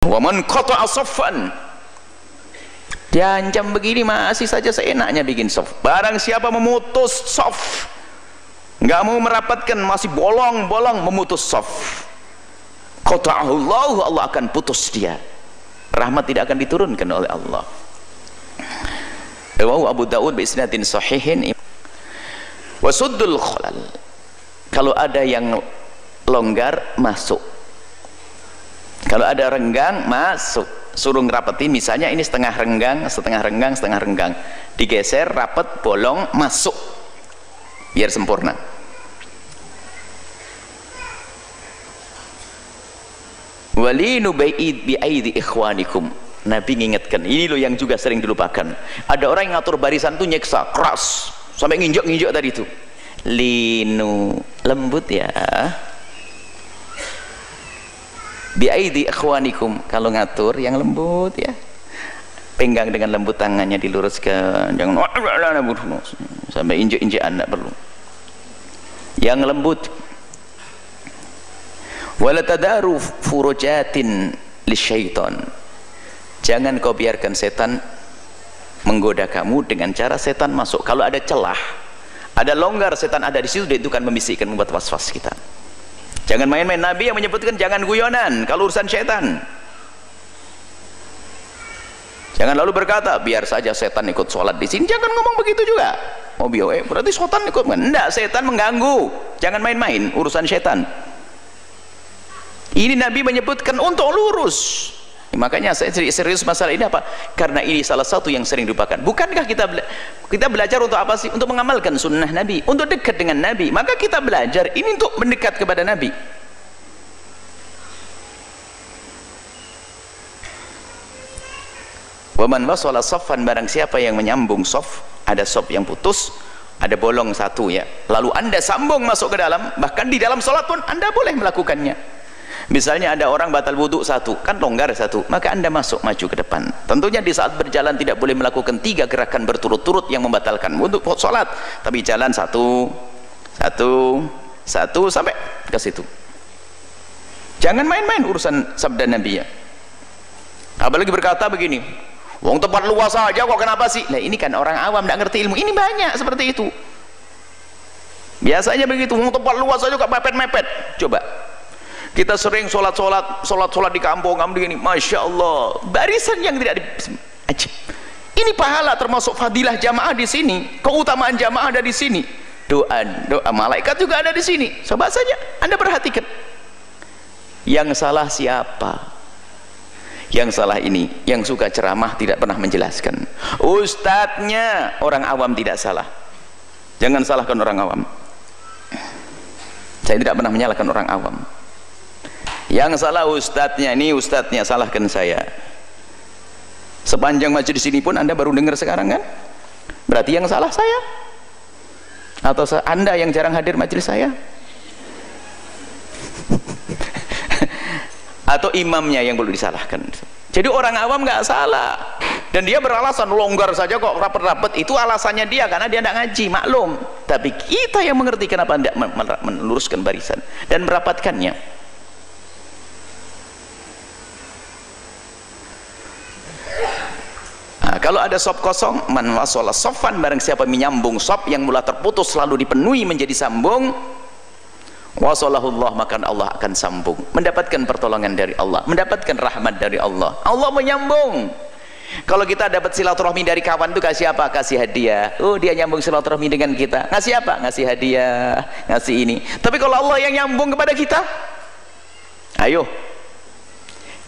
Wa man qata'a saffan, diancam begini masih saja seenaknya bikin saf. Barang siapa memutus saf, nggak mau merapatkan, masih bolong-bolong memutus saf, qata'ahullahu, Allah akan putus dia, rahmat tidak akan diturunkan oleh Allah. Rawahu Abu Daud bi isnadin sahihin. Wasuddul khalal, kalau ada yang longgar masuk, kalau ada renggang masuk, suruh ngerapetin, misalnya ini setengah renggang, setengah renggang, setengah renggang, digeser rapet, bolong, masuk biar sempurna. Walinu bi aidi ikhwanikum, Nabi ngingetkan, ini loh yang juga sering dilupakan. Ada orang yang ngatur barisan tuh nyeksa keras sampai nginjak-nginjak tadi itu. Linu, lembut ya. Biaidi ikhwanikum, kalau ngatur yang lembut ya. Penggang dengan lembut tangannya, diluruskan, jangan sampai injak-injak, anda perlu yang lembut. Wala tadaru furujatin lisyaiton, jangan kau biarkan setan menggoda kamu dengan cara setan masuk. Kalau ada celah, ada longgar, setan ada di situ, dia itu kan membisikkan, membuat was-was kita. Jangan main-main. Nabi yang menyebutkan jangan guyonan kalau urusan setan. Jangan lalu berkata biar saja setan ikut sholat di sini, jangan ngomong begitu juga. Oh berarti setan ikut. Enggak, setan mengganggu, jangan main-main urusan setan. Ini Nabi menyebutkan untuk lurus. Makanya saya serius masalah ini apa? Karena ini salah satu yang sering dilupakan. Bukankah kita belajar untuk apa sih? Untuk mengamalkan sunnah Nabi, untuk dekat dengan Nabi. Maka kita belajar ini untuk mendekat kepada Nabi. Waman wasala saffan, barang siapa yang menyambung saf, ada saf yang putus, ada bolong satu ya, lalu anda sambung masuk ke dalam, bahkan di dalam sholat pun anda boleh melakukannya. Misalnya ada orang batal wudhu satu, kan longgar satu, maka anda masuk maju ke depan. Tentunya di saat berjalan tidak boleh melakukan 3 gerakan berturut-turut yang membatalkan wudhu sholat, tapi jalan satu sampai ke situ. Jangan main-main urusan sabda Nabi ya. Apalagi berkata begini, wong tempat luas saja kok kenapa sih? Nah ini kan orang awam tidak ngerti ilmu. Ini banyak seperti itu. Biasanya begitu, wong tempat luas saja kok mepet-mepet. Coba kita sering sholat di kampung begini, masya Allah, barisan yang tidak ini pahala, termasuk fadilah jamaah di sini, keutamaan jamaah ada di sini, doa malaikat juga ada di sini. Coba saja anda perhatikan. Yang salah siapa? Yang salah ini yang suka ceramah tidak pernah menjelaskan. Ustadznya orang awam tidak salah, jangan salahkan orang awam. Saya tidak pernah menyalahkan orang awam. Yang salah ustadznya, ini ustadznya, salahkan saya. Sepanjang majelis ini pun anda baru dengar sekarang kan? Berarti yang salah saya, atau anda yang jarang hadir majelis saya, atau imamnya yang perlu disalahkan. Jadi orang awam nggak salah, dan dia beralasan longgar saja kok rapet-rapet, itu alasannya dia karena dia tidak ngaji, maklum. Tapi kita yang mengerti kenapa tidak meluruskan barisan dan merapatkannya. Kalau ada sop kosong, man wasala sofan, barang siapa menyambung sop yang mula terputus lalu dipenuhi menjadi sambung, wasalahullah, maka Allah akan sambung, mendapatkan pertolongan dari Allah, mendapatkan rahmat dari Allah. Allah menyambung. Kalau kita dapat silaturahmi dari kawan itu kasih apa? Kasih hadiah. Oh dia nyambung silaturahmi dengan kita, ngasih apa? Ngasih hadiah, ngasih ini. Tapi kalau Allah yang nyambung kepada kita, ayo.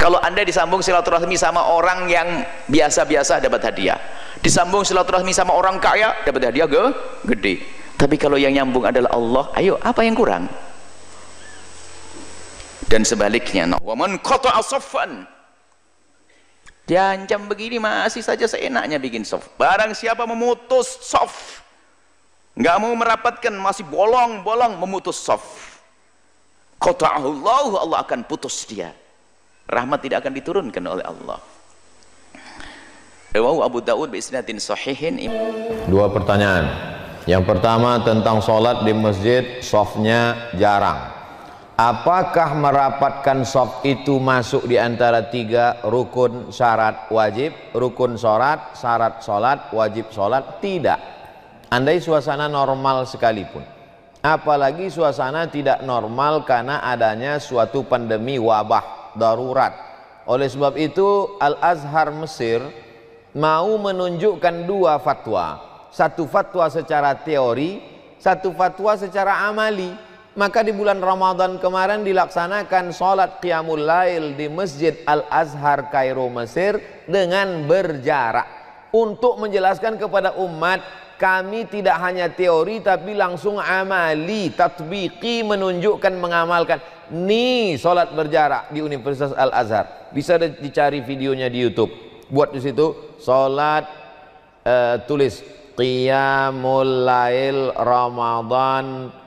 Kalau anda disambung silaturahmi sama orang yang biasa-biasa dapat hadiah, disambung silaturahmi sama orang kaya dapat hadiah gede. Tapi kalau yang nyambung adalah Allah, ayo apa yang kurang? Dan sebaliknya, waman qata'a saffan, diancam begini masih saja seenaknya bikin saf. Barang siapa memutus saf, nggak mau merapatkan, masih bolong-bolong memutus saf, qata'ahullahu, Allah akan putus dia, rahmat tidak akan diturunkan oleh Allah. Rawahu Abu Daud bi isnadin sahihin. 2 pertanyaan. Yang pertama tentang sholat di masjid, shafnya jarang. Apakah merapatkan shaf itu masuk di antara 3 rukun syarat wajib, rukun syarat sholat, wajib sholat? Tidak. Andai suasana normal sekalipun, apalagi suasana tidak normal karena adanya suatu pandemi wabah darurat. Oleh sebab itu Al-Azhar Mesir mau menunjukkan 2 fatwa, satu fatwa secara teori, satu fatwa secara amali. Maka di bulan Ramadan kemarin dilaksanakan sholat Qiyamul Lail di Masjid Al-Azhar Kairo Mesir dengan berjarak, untuk menjelaskan kepada umat, kami tidak hanya teori tapi langsung amali, tatbiki, menunjukkan, mengamalkan. Nih sholat berjarak di Universitas Al-Azhar, bisa dicari videonya di YouTube. Buat di situ sholat, tulis Qiyamul Lail Ramadan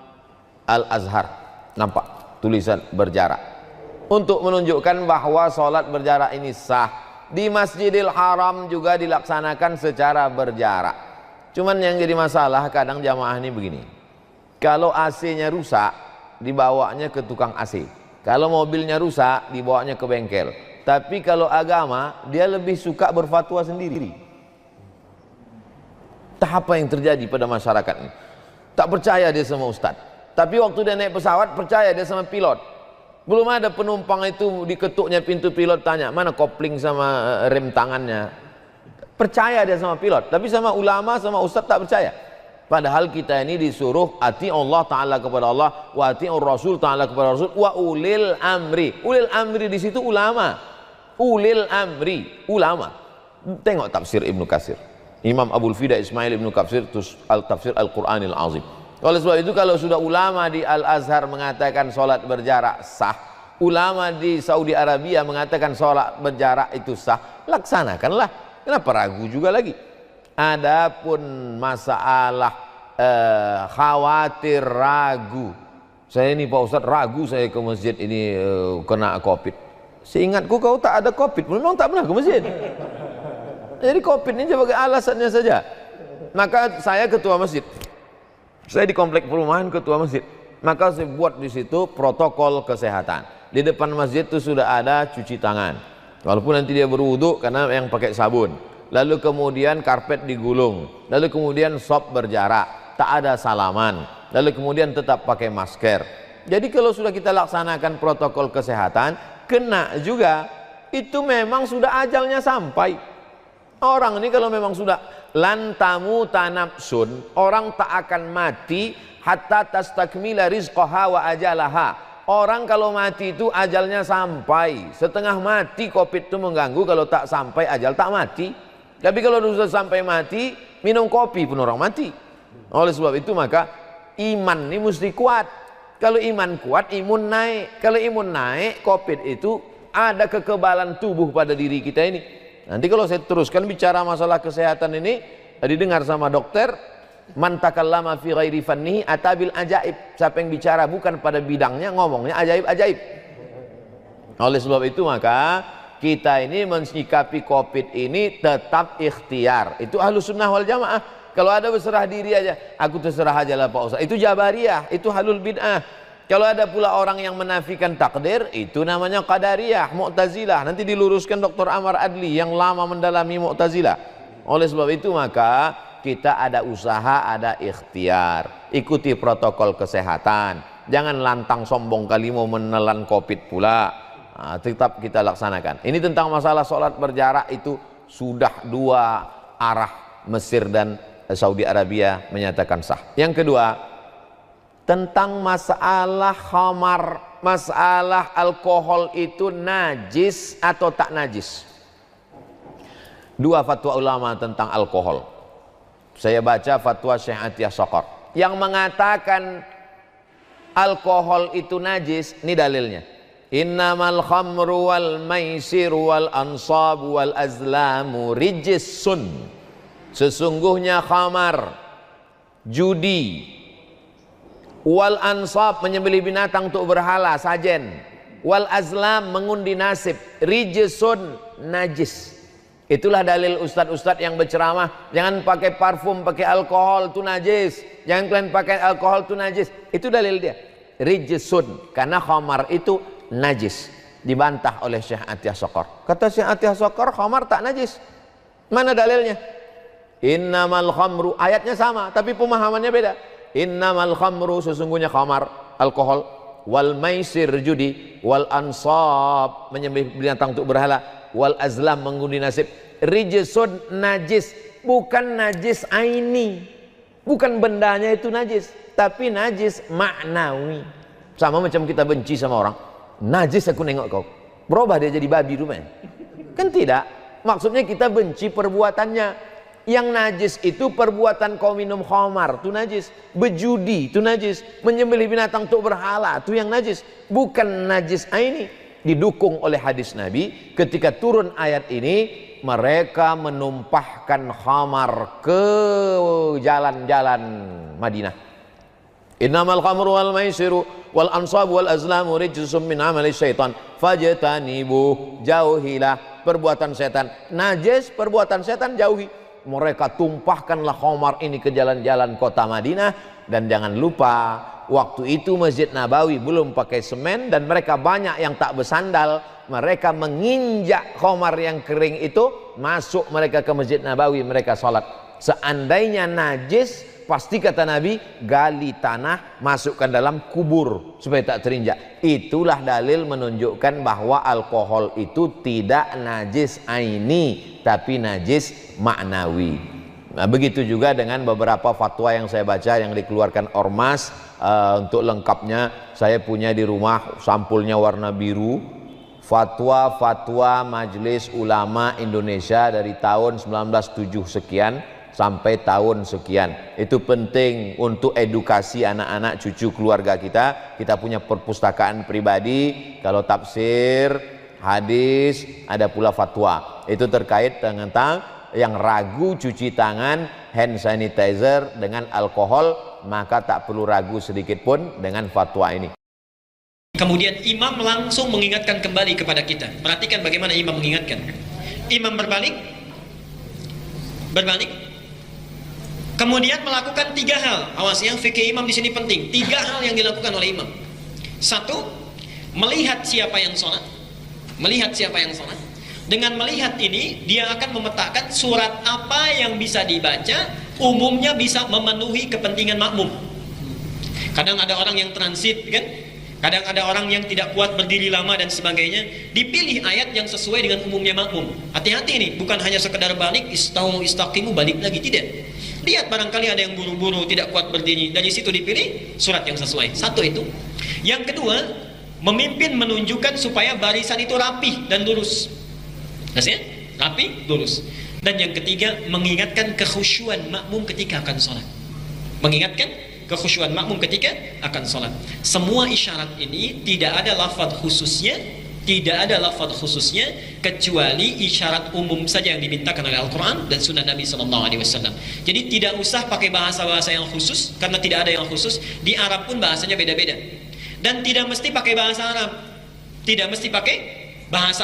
Al-Azhar, nampak tulisan berjarak, untuk menunjukkan bahwa sholat berjarak ini sah. Di Masjidil Haram juga dilaksanakan secara berjarak. Cuman yang jadi masalah kadang jamaah ini begini, kalau AC-nya rusak dibawanya ke tukang AC, kalau mobilnya rusak dibawanya ke bengkel. Tapi kalau agama dia lebih suka berfatwa sendiri. Apa yang terjadi pada masyarakat ini? Tak percaya dia sama ustadz, tapi waktu dia naik pesawat percaya dia sama pilot. Belum ada penumpang itu diketuknya pintu pilot, tanya mana kopling sama rem tangannya. Percaya dia sama pilot, tapi sama ulama, sama ustaz tak percaya. Padahal kita ini disuruh ati Allah Ta'ala kepada Allah, wa ati'ur Rasul Ta'ala kepada Rasul, wa ulil amri. Ulil amri di situ ulama. Ulil amri, ulama. Tengok tafsir Ibnu Katsir, Imam Abul Fida Ismail Ibnu Katsir, Tafsir Al-Quranil Azim. Oleh sebab itu kalau sudah ulama di Al-Azhar mengatakan sholat berjarak sah, ulama di Saudi Arabia mengatakan sholat berjarak itu sah, laksanakanlah. Kenapa ragu juga lagi? Adapun masalah khawatir ragu, saya ini Pak Ustadz ragu saya ke masjid ini kena COVID. Seingatku kau tak ada COVID, memang tak pernah ke masjid. Jadi COVID ini sebagai alasannya saja. Maka saya ketua masjid, saya di komplek perumahan ketua masjid, maka saya buat di situ protokol kesehatan. Di depan masjid itu sudah ada cuci tangan, walaupun nanti dia berwudu karena yang pakai sabun. Lalu kemudian karpet digulung, lalu kemudian shop berjarak, tak ada salaman, lalu kemudian tetap pakai masker. Jadi kalau sudah kita laksanakan protokol kesehatan, kena juga, itu memang sudah ajalnya sampai. Orang ini kalau memang sudah lantamu tanapsun, orang tak akan mati hatta tastakmila rizqaha wa ajalaha. Orang kalau mati itu ajalnya sampai. Setengah mati COVID itu mengganggu, kalau tak sampai ajal tak mati. Tapi kalau sudah sampai mati, minum kopi pun orang mati. Oleh sebab itu maka iman ini mesti kuat. Kalau iman kuat, imun naik. Kalau imun naik, COVID itu ada kekebalan tubuh pada diri kita ini. Nanti kalau saya teruskan bicara masalah kesehatan ini, didengar sama dokter, man takallama fi ghairi fannihi atabil ajaib. Siapa yang bicara bukan pada bidangnya, ngomongnya ajaib-ajaib. Oleh sebab itu maka kita ini mensikapi COVID ini tetap ikhtiar. Itu Ahlus Sunnah wal Jamaah. Kalau ada berserah diri aja, aku terserah aja lah Pak Ustaz, itu Jabariyah, itu halul bid'ah. Kalau ada pula orang yang menafikan takdir, itu namanya Qadariyah, Mu'tazilah. Nanti diluruskan Dr. Amar Adli yang lama mendalami Mu'tazilah. Oleh sebab itu maka kita ada usaha, ada ikhtiar. Ikuti protokol kesehatan. Jangan lantang sombong kali mau menelan COVID pula. Nah, tetap kita laksanakan. Ini tentang masalah sholat berjarak, itu sudah 2 arah, Mesir dan Saudi Arabia menyatakan sah. Yang kedua, tentang masalah khamar, masalah alkohol itu najis atau tak najis. 2 fatwa ulama tentang alkohol. Saya baca fatwa Syekh Atiyah Shaqar yang mengatakan alkohol itu najis. Ini dalilnya, innamal khamru wal maisiru wal ansabu wal azlamu rijsun. Sesungguhnya khamar, judi, wal ansab menyembelih binatang untuk berhala, sajen, wal azlam mengundi nasib, rijsun najis. Itulah dalil ustadz-ustadz yang berceramah, jangan pakai parfum, pakai alkohol itu najis, jangan kalian pakai alkohol itu najis. Itu dalil dia. rijsun, karena khamar itu najis. Dibantah oleh Syekh Atiyah Sokor. Kata Syekh Atiyah Sokor, khamar tak najis. Mana dalilnya? Innamal khamru, ayatnya sama tapi pemahamannya beda. Innamal khamru, sesungguhnya khamar, alkohol, wal maisir, judi, wal ansab, menyembelih binatang untuk berhala, wal azlam, mengundi nasib, rijsun, najis. Bukan najis aini, bukan bendanya itu najis, tapi najis maknawi. Sama macam kita benci sama orang, najis aku nengok kau, berubah dia jadi babi rumahnya. Kan tidak, maksudnya kita benci perbuatannya. Yang najis itu perbuatan kau minum khamar, itu najis. Berjudi, itu najis. Menyembelih binatang untuk berhala, itu yang najis. Bukan najis aini. Didukung oleh hadis Nabi, ketika turun ayat ini, mereka menumpahkan khamar ke jalan-jalan Madinah. Innamal khamru wal maisiru wal ansabu wal azlamu rijsum min amali syaitan fajtanibu, jauhilah perbuatan setan. Najis, perbuatan setan, jauhi. Mereka tumpahkanlah khamar ini ke jalan-jalan kota Madinah. Dan jangan lupa, waktu itu Masjid Nabawi belum pakai semen, dan mereka banyak yang tak bersandal. Mereka menginjak khamar yang kering itu, masuk mereka ke Masjid Nabawi, mereka sholat. Seandainya najis, pasti kata Nabi, gali tanah, masukkan dalam kubur supaya tak terinjak. Itulah dalil menunjukkan bahwa alkohol itu tidak najis aini, tapi najis maknawi. Nah, begitu juga dengan beberapa fatwa yang saya baca yang dikeluarkan ormas. Untuk lengkapnya saya punya di rumah, sampulnya warna biru. Fatwa-fatwa Majelis Ulama Indonesia dari tahun 1907 sekian sampai tahun sekian. Itu penting untuk edukasi anak-anak cucu keluarga kita. Kita punya perpustakaan pribadi, kalau tafsir, hadis, ada pula fatwa. Itu terkait dengan yang ragu cuci tangan, hand sanitizer dengan alkohol, maka tak perlu ragu sedikit pun dengan fatwa ini. Kemudian imam langsung mengingatkan kembali kepada kita. Perhatikan bagaimana imam mengingatkan. Imam berbalik, kemudian melakukan 3 hal. Awas ya, fikih imam di sini penting. 3 hal yang dilakukan oleh imam. 1, melihat siapa yang sholat. Dengan melihat ini, dia akan memetakan surat apa yang bisa dibaca, umumnya bisa memenuhi kepentingan makmum. Kadang ada orang yang transit, kan? Kadang ada orang yang tidak kuat berdiri lama dan sebagainya. Dipilih ayat yang sesuai dengan umumnya makmum. Hati-hati nih, bukan hanya sekedar balik, istaqimu, balik lagi, tidak. Lihat barangkali ada yang buru-buru, tidak kuat berdiri, dari situ dipilih surat yang sesuai. 1 itu. Yang kedua, memimpin menunjukkan supaya barisan itu rapih dan lurus. Maksudnya rapi, lurus. Dan yang ketiga, mengingatkan kekhusyuan makmum ketika akan sholat. Semua isyarat ini tidak ada lafaz khususnya, kecuali isyarat umum saja yang dimintakan oleh Al-Quran dan Sunnah Nabi SAW. Jadi tidak usah pakai bahasa-bahasa yang khusus, karena tidak ada yang khusus. Di Arab pun bahasanya beda-beda. Dan tidak mesti pakai bahasa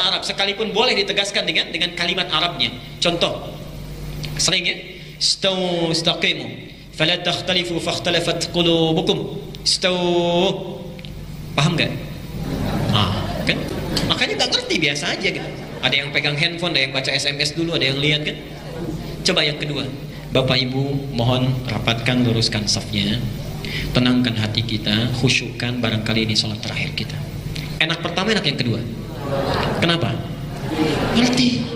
Arab. Sekalipun boleh ditegaskan dengan kalimat Arabnya. Contoh, sering ya, istaqimu fala takhtalifu fakhtalafat qulubukum. Paham gak? Kan? Makanya gak ngerti, biasa aja gitu. Ada yang pegang handphone, ada yang baca SMS dulu, ada yang lihat kan. Coba yang kedua, Bapak Ibu mohon rapatkan, luruskan safnya, tenangkan hati kita, khusyukkan, barangkali ini sholat terakhir kita. Enak pertama, enak yang kedua. Kenapa? Ngerti.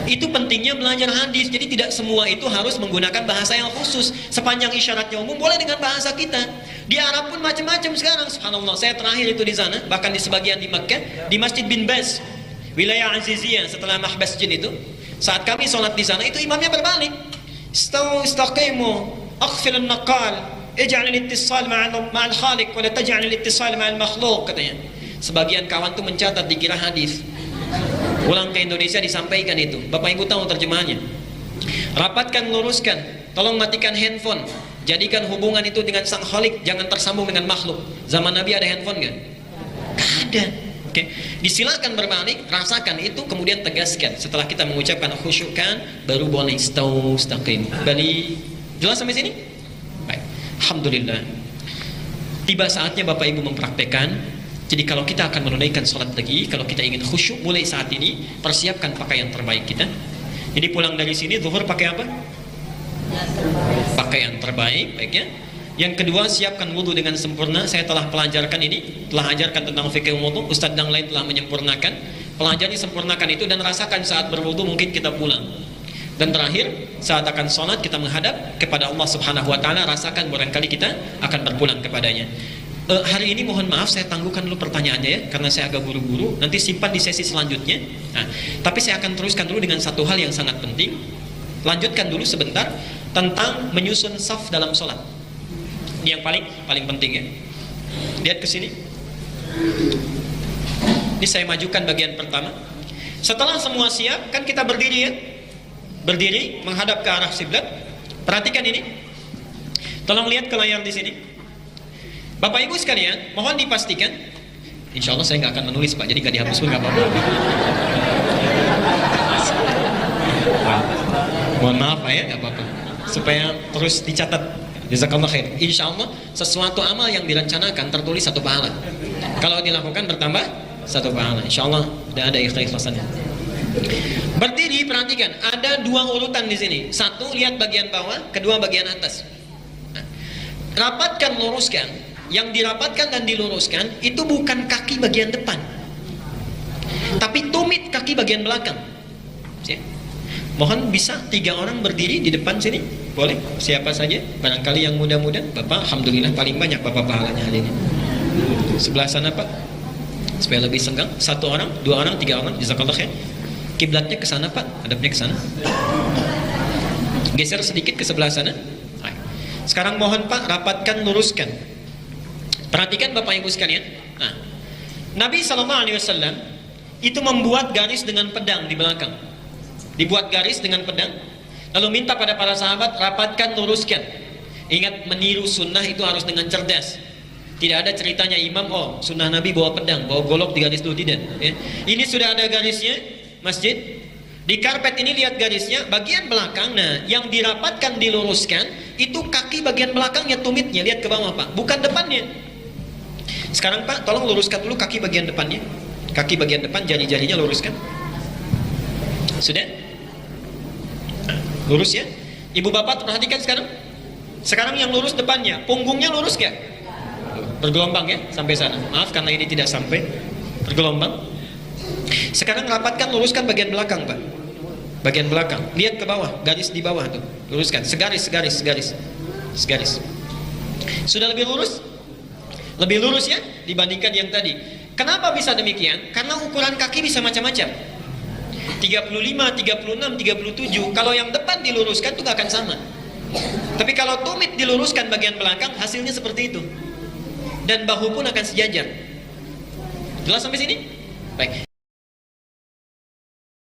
Itu pentingnya belajar hadis. Jadi tidak semua itu harus menggunakan bahasa yang khusus. Sepanjang isyaratnya umum, boleh dengan bahasa kita. Di Arab pun macam-macam sekarang. Subhanallah, saya terakhir itu di sana, bahkan di sebagian di Makkah, di Masjid bin Baz, wilayah Aziziyah, setelah Mahbas Jin itu. Saat kami sholat di sana, itu imamnya berbalik. Istaqimu, akhfilun naqal, ij'al al-ittisal ma'al khaliq, wa la taj'al al-ittisal ma'al makhluq, katanya. Sebagian kawan tuh mencatat, dikira hadis. Pulang ke Indonesia disampaikan itu. Bapak Ibu tahu terjemahannya. Rapatkan, luruskan, tolong matikan handphone. Jadikan hubungan itu dengan sang khalik, jangan tersambung dengan makhluk. Zaman Nabi ada handphone gak? Gak ada. Oke. Disilakan berbalik, rasakan itu, kemudian tegaskan. Setelah kita mengucapkan khusyukkan, baru boleh istaqim. Balik. Jelas sampai sini? Baik. Alhamdulillah. Tiba saatnya Bapak Ibu mempraktekkan. Jadi kalau kita akan menunaikan sholat lagi, kalau kita ingin khusyuk mulai saat ini, persiapkan pakaian terbaik kita. Jadi pulang dari sini zuhur pakai apa? Pakaian terbaik, baiknya. Yang kedua, siapkan wudhu dengan sempurna. Saya telah pelajarkan ini, telah ajarkan tentang fikih wudhu. Ustadz yang lain telah menyempurnakan. Pelajari sempurnakan itu dan rasakan saat berwudhu mungkin kita pulang. Dan terakhir, saat akan sholat kita menghadap kepada Allah Subhanahu Wa Taala. Rasakan barangkali kita akan berpulang kepadanya. Hari ini mohon maaf saya tangguhkan dulu pertanyaannya ya, karena saya agak buru-buru. Nanti simpan di sesi selanjutnya. Nah, tapi saya akan teruskan dulu dengan satu hal yang sangat penting. Lanjutkan dulu sebentar tentang menyusun saf dalam sholat. Ini yang paling penting ya. Lihat ke sini. Ini saya majukan bagian pertama. Setelah semua siap, kan kita berdiri ya. Berdiri menghadap ke arah kiblat. Perhatikan ini. Tolong lihat ke layar di sini. Bapak Ibu sekalian, mohon dipastikan. Insya Allah saya nggak akan menulis Pak, jadi nggak dihapus pun nggak apa-apa. Mohon maaf Pak ya, nggak apa-apa. Supaya terus dicatat. Jazakallah khair. Insya Allah sesuatu amal yang direncanakan tertulis 1 pahala. Kalau dilakukan bertambah 1 pahala. Insya Allah tidak ada ikhlas-ikhlasannya. Berdiri, perhatikan. Ada 2 urutan di sini. 1 lihat bagian bawah, kedua bagian atas. Nah, rapatkan, luruskan. Yang dirapatkan dan diluruskan itu bukan kaki bagian depan, tapi tumit kaki bagian belakang. Mohon bisa 3 orang berdiri di depan sini, boleh? Siapa saja? Barangkali yang muda-muda. Bapak, alhamdulillah paling banyak bapak pahalanya hari ini. Sebelah sana Pak, supaya lebih senggang. 1 orang, 2 orang, 3 orang. Jazakallah khair. Kiblatnya ke sana Pak, hadapnya ke sana. Geser sedikit ke sebelah sana. Sekarang mohon Pak, rapatkan, luruskan. Perhatikan Bapak Ibu sekalian. Nah, Nabi SAW itu membuat garis dengan pedang di belakang. Dibuat garis dengan pedang, lalu minta pada para sahabat rapatkan, luruskan. Ingat, meniru sunnah itu harus dengan cerdas. Tidak ada ceritanya imam, oh sunnah Nabi bawa pedang, bawa golok di garis dulu, tidak ya. Ini sudah ada garisnya, masjid. Di karpet ini lihat garisnya, bagian belakang. Nah, yang dirapatkan, diluruskan itu kaki bagian belakangnya, tumitnya. Lihat ke bawah Pak, bukan depannya. Sekarang Pak, tolong luruskan dulu kaki bagian depannya. Kaki bagian depan, jari-jarinya luruskan. Sudah? Nah, lurus ya. Ibu bapak perhatikan sekarang. Sekarang yang lurus depannya, punggungnya lurus gak? Bergelombang ya, sampai sana. Maaf karena ini tidak sampai. Bergelombang. Sekarang rapatkan, luruskan bagian belakang Pak. Bagian belakang. Lihat ke bawah, garis di bawah tuh. Luruskan, segaris. Sudah lebih lurus? Lebih lurus ya dibandingkan yang tadi. Kenapa bisa demikian? Karena ukuran kaki bisa macam-macam. 35, 36, 37. Kalau yang depan diluruskan itu gak akan sama. Tapi kalau tumit diluruskan bagian belakang, hasilnya seperti itu. Dan bahu pun akan sejajar. Jelas sampai sini? Baik.